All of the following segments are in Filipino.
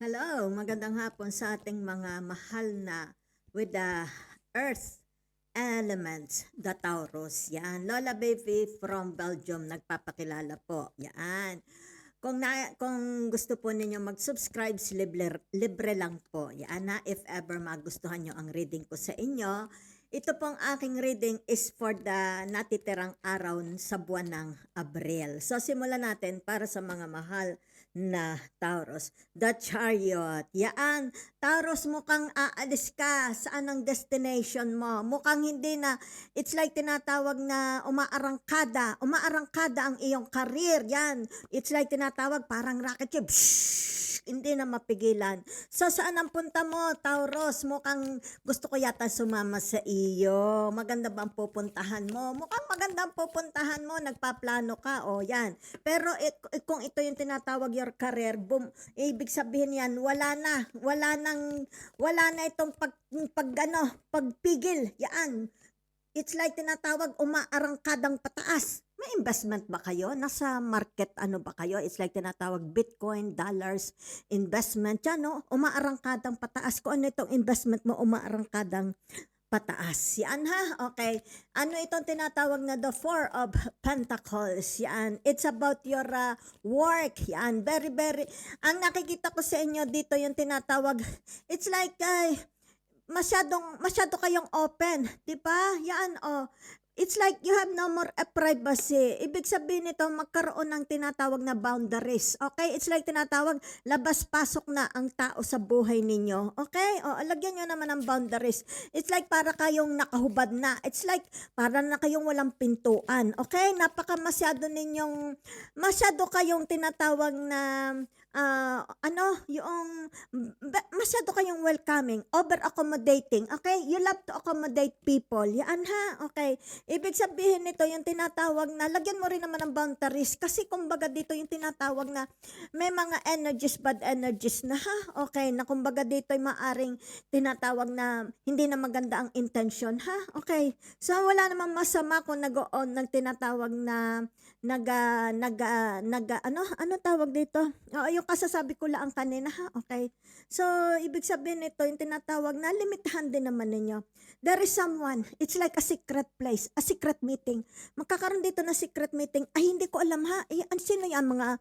Hello, magandang hapon sa ating mga mahal na with the earth elements, the Taurus. Yan, Lola Baby from Belgium, nagpapakilala po. Yan. Kung gusto po ninyo mag-subscribe, libre lang po. Yan na, if ever magustuhan nyo ang reading ko sa inyo. Ito pong aking reading is for the natitirang araw sa buwan ng Abril. So, simulan natin para sa mga mahal na Taurus. The Chariot. Yaan, Taurus, mukhang aalis ka. Saan ang destination mo? Mukhang hindi na, it's like tinatawag na umaarangkada. Umaarangkada ang iyong career. Yan. It's like tinatawag parang rocket ship. Hindi na mapigilan. So, saan ang punta mo, Taurus? Mukhang gusto ko yata sumama sa iyo. Maganda ba ang pupuntahan mo? Mukhang maganda ang pupuntahan mo. Nagpaplano ka. O, yan. Pero kung ito yung tinatawag your career, boom, ibig sabihin yan, wala na itong pagpigil. Yan. It's like tinatawag umaarangkadang pataas. May investment ba kayo? Nasa market ano ba kayo? It's like tinatawag Bitcoin, dollars, investment. Yan, no? Umaarangkadang pataas. Kung ano itong investment mo, umaarangkadang pataas. Yan ha? Okay. Ano itong tinatawag na the Four of Pentacles? Yan. It's about your work. Yan. Very, very. Ang nakikita ko sa inyo dito yung tinatawag, it's like, masyado kayong open, 'di ba? Yan oh. It's like you have no more privacy. Ibig sabihin nito magkaroon ng tinatawag na boundaries. Okay? It's like tinatawag labas-pasok na ang tao sa buhay ninyo. Okay? O, lagyan nyo naman ng boundaries. It's like para kayong nakahubad na. It's like para na kayong walang pintuan. Okay? Masyado kayong tinatawag na masyado kayong welcoming, over-accommodating, okay? You love to accommodate people. Yan ha, okay? Ibig sabihin nito yung tinatawag na, lagyan mo rin naman ng boundaries kasi kumbaga dito yung tinatawag na may mga energies, bad energies na ha, okay? Na kumbaga dito yung maaring tinatawag na hindi na maganda ang intention ha, okay? So wala namang masama kung nag-on ng tinatawag na ano tawag dito? Oo, yung kasasabi ko lang kanina ha, okay? So, ibig sabihin nito, yung tinatawag na limitahan din naman ninyo. There is someone, it's like a secret place, a secret meeting. Magkakaroon dito na secret meeting, ay hindi ko alam ha, sino yan mga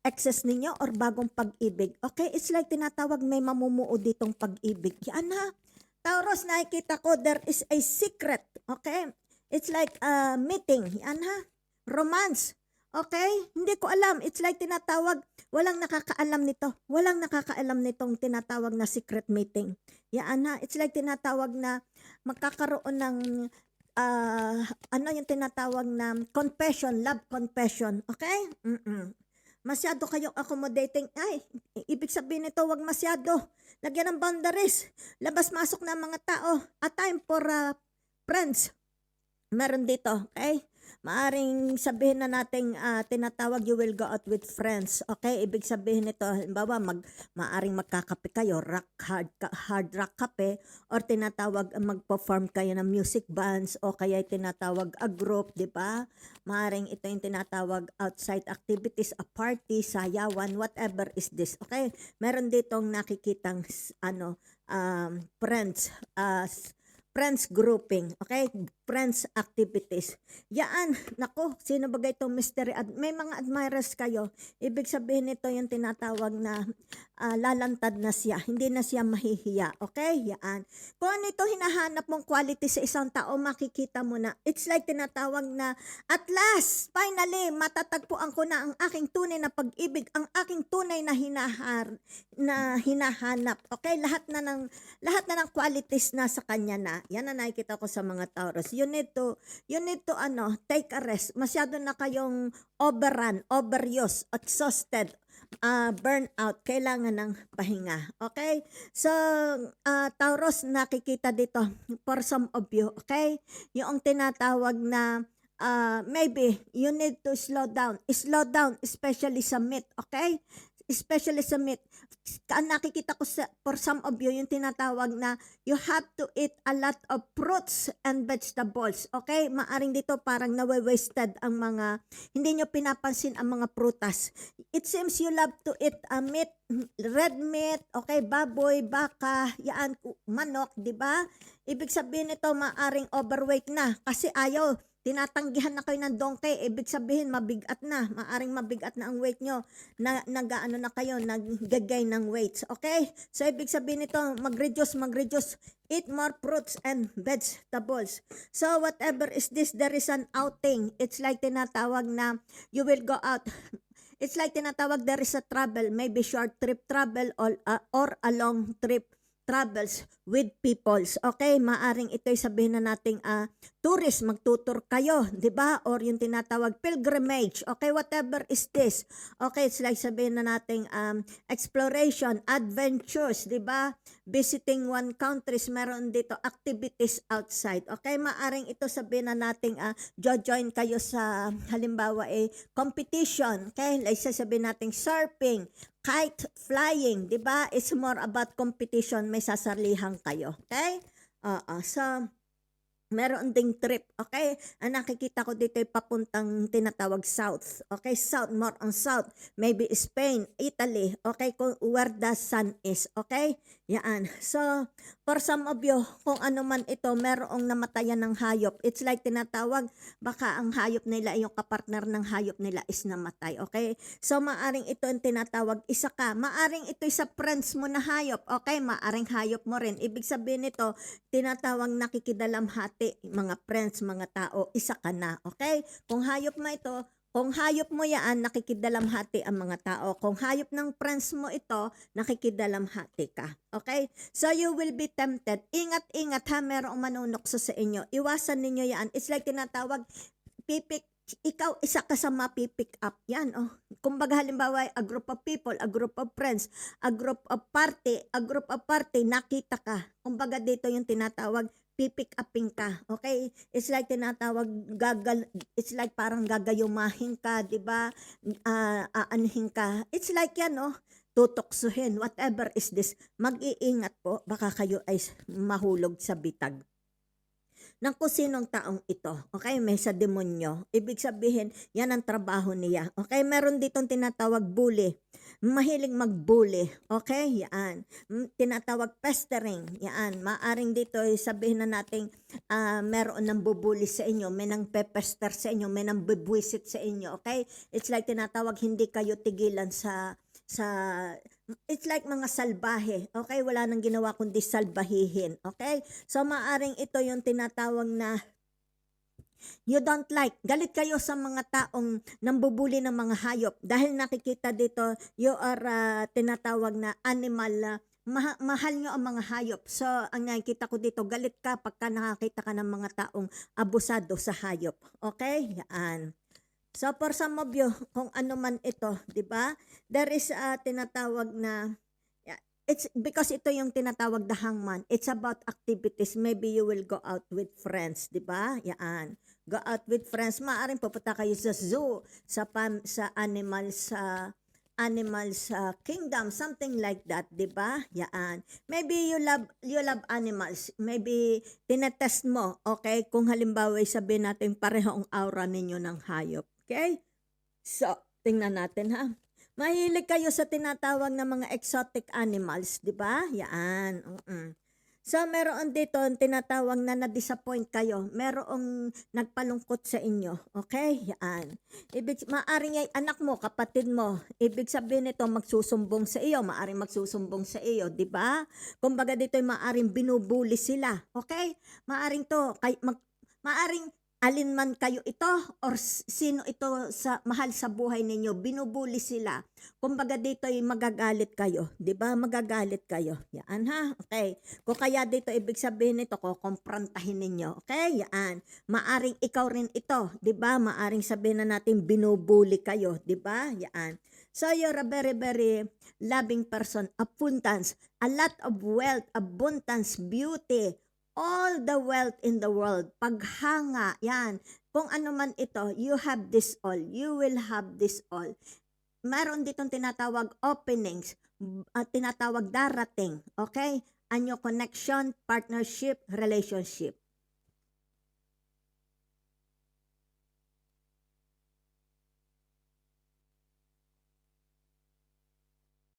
exes ninyo or bagong pag-ibig? Okay, it's like tinatawag may mamumuo ditong pag-ibig. Yan ha. Taurus, nakikita ko, there is a secret, okay? It's like a meeting, yan ha. Romance. Okay? Hindi ko alam. It's like tinatawag, walang nakakaalam nito. Walang nakakaalam nitong tinatawag na secret meeting. Yan ha. It's like tinatawag na magkakaroon ng yung tinatawag na confession, love confession. Okay? Masyado kayong accommodating. Ay, ibig sabihin nito, wag masyado. Lagyan ng boundaries. Labas-masok na mga tao. A time for friends. Meron dito. Okay? Maaring sabihin na nating tinatawag you will go out with friends. Okay? Ibig sabihin nito, halimbawa maaring magkakape kayo, hard rock kape, or tinatawag mag-perform kayo ng music bands, o kaya tinatawag a group, di ba? Maaring ito yung tinatawag outside activities, a party, sayawan, whatever is this. Okay? Meron ditong nakikitang friends grouping, okay? Friends activities. Yan, nako, sino ba itong mystery? May mga admirers kayo. Ibig sabihin nito yung tinatawag na lalantad na siya. Hindi na siya mahihiya, okay? Yan. Kung ano ito hinahanap mong quality sa isang tao, makikita mo na. It's like tinatawag na, at last, finally, matatagpuan ko na ang aking tunay na pag-ibig, ang aking tunay na hinahanap. Okay? Lahat na ng qualities na sa kanya na. Yan na nakikita ko sa mga Taurus. You need to take a rest. Masyado na kayong overrun, overuse, exhausted, burnout. Kailangan ng pahinga. Okay? So, Taurus, nakikita dito for some of you. Okay? Yung tinatawag na maybe you need to slow down. Slow down, especially sa meet. Okay? especially sa meat. Nakikita ko for some of you, yung tinatawag na you have to eat a lot of fruits and vegetables. Okay? Maaring dito parang nawe-wasted ang mga, hindi nyo pinapansin ang mga prutas. It seems you love to eat meat, red meat, okay, baboy, baka, yan, manok, di ba? Ibig sabihin nito, maaring overweight na kasi ayaw, tinatanggihan na kayo ng donkey, ibig sabihin mabigat na, maaring mabigat na ang weight nyo, nag-ano na kayo, nag-gain ng weights, okay? So ibig sabihin nito, mag-reduce, eat more fruits and vegetables. So whatever is this, there is an outing, it's like tinatawag na you will go out. It's like tinatawag there is a travel, maybe short trip travel or a long trip travels with peoples. Okay, maaring ito'y sabihin na nating tourist, magtutur kayo, 'di ba? Or yung tinatawag pilgrimage. Okay, whatever is this. Okay, it's like sabihin na nating exploration, adventures, 'di ba? Visiting one countries, meron dito activities outside. Okay, maaring ito sabihin na nating join kayo sa halimbawa competition. Okay, like sabihin nating surfing, kite flying, 'di ba? It's more about competition, may sasalihan kayo. Okay? So meron ding trip, okay? Ang nakikita ko dito ay papuntang tinatawag south. Okay, south, more on south. Maybe Spain, Italy, okay? Where the sun is, okay? Yan. So, for some of you, kung ano man ito, merong namatayan ng hayop. It's like tinatawag, baka ang hayop nila, yung kapartner ng hayop nila is namatay, okay? So, maaring ito ang tinatawag, isa ka. Maaring ito sa friends mo na hayop, okay? Maaring hayop mo rin. Ibig sabihin nito, tinatawag nakikidalamhati, mga friends, mga tao, isa ka na, okay? Kung hayop mo ito, kung hayop mo yan, nakikidalamhati ang mga tao. Kung hayop ng friends mo ito, nakikidalamhati ka. Okay? So you will be tempted. Ingat-ingat ha, merong manunukso sa inyo. Iwasan ninyo yan. It's like tinatawag, ikaw isa ka sa mapipick up yan. Kumbaga halimbawa, a group of people, a group of friends, a group of party, nakita ka. Kumbaga dito yung tinatawag, pipick upin ka. Okay? It's like tinatawag, it's like parang gagayumahin ka, di ba? Aanhin ka. It's like yan, tutoksuhin. Whatever is this, mag-iingat po, baka kayo ay mahulog sa bitag ng kung sinong taong ito. Okay? May sa demonyo. Ibig sabihin, yan ang trabaho niya. Okay? Meron ditong tinatawag bully. Mahilig mag-bully. Okay? Yan. Tinatawag pestering. Yan. Maaring dito sabihin na natin meron nang bubuli sa inyo, may nang pepester sa inyo, may nang bibwisit sa inyo. Okay? It's like tinatawag hindi kayo tigilan sa it's like mga salbahe. Okay? Wala nang ginawa kundi salbahihin. Okay? So, maaring ito yung tinatawag na you don't like. Galit kayo sa mga taong nambubuli ng mga hayop. Dahil nakikita dito, you are tinatawag na animal, mahal nyo ang mga hayop. So, ang nakikita ko dito, galit ka pagka nakakita ka ng mga taong abusado sa hayop. Okay? Yan. So, for some of you, kung ano man ito, di ba? There is a tinatawag na, it's because ito yung tinatawag the hangman. It's about activities. Maybe you will go out with friends, di ba? Yan. Go out with friends. Maaring pupunta kayo sa zoo, sa animals kingdom, something like that, di ba? Yan. Maybe you love animals. Maybe tinetest mo, okay? Kung halimbawa sabihin natin pareho ang aura ninyo ng hayop. Okay? So, tingnan natin ha. Mahilig kayo sa tinatawag na mga exotic animals, di ba? Yan. So, meron dito tinatawag na na-disappoint kayo. Merong nagpalungkot sa inyo. Okay? Yan. Maaring ay anak mo, kapatid mo. Ibig sabihin nito, magsusumbong sa iyo. Maaring magsusumbong sa iyo, di ba? Kumbaga dito ay maaring binubuli sila. Okay? Maaring to, maaring alin man kayo ito or sino ito sa mahal sa buhay ninyo, binubuli sila. Kumbaga dito ay magagalit kayo, 'di ba? Magagalit kayo. Yan ha. Okay. Kung kaya dito ibig sabihin nito ko komprontahin ninyo. Okay? Yan. Maaring ikaw rin ito, 'di ba? Maaring sabihin na natin binubuli kayo, 'di ba? Yan. So you're a very, very loving person, abundance, a lot of wealth, abundance, beauty, all the wealth in the world, paghanga, yan. Kung ano man ito, you have this all. You will have this all. meron ditong tinatawag openings, at tinatawag darating, okay? Anyo connection, partnership, relationship.